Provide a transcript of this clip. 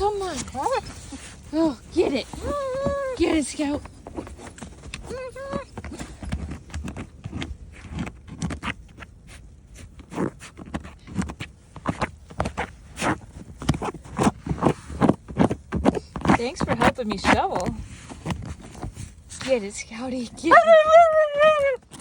come on. Oh, get it. Get it, Scout. Thanks for helping me shovel. Get it, Scouty. Get it.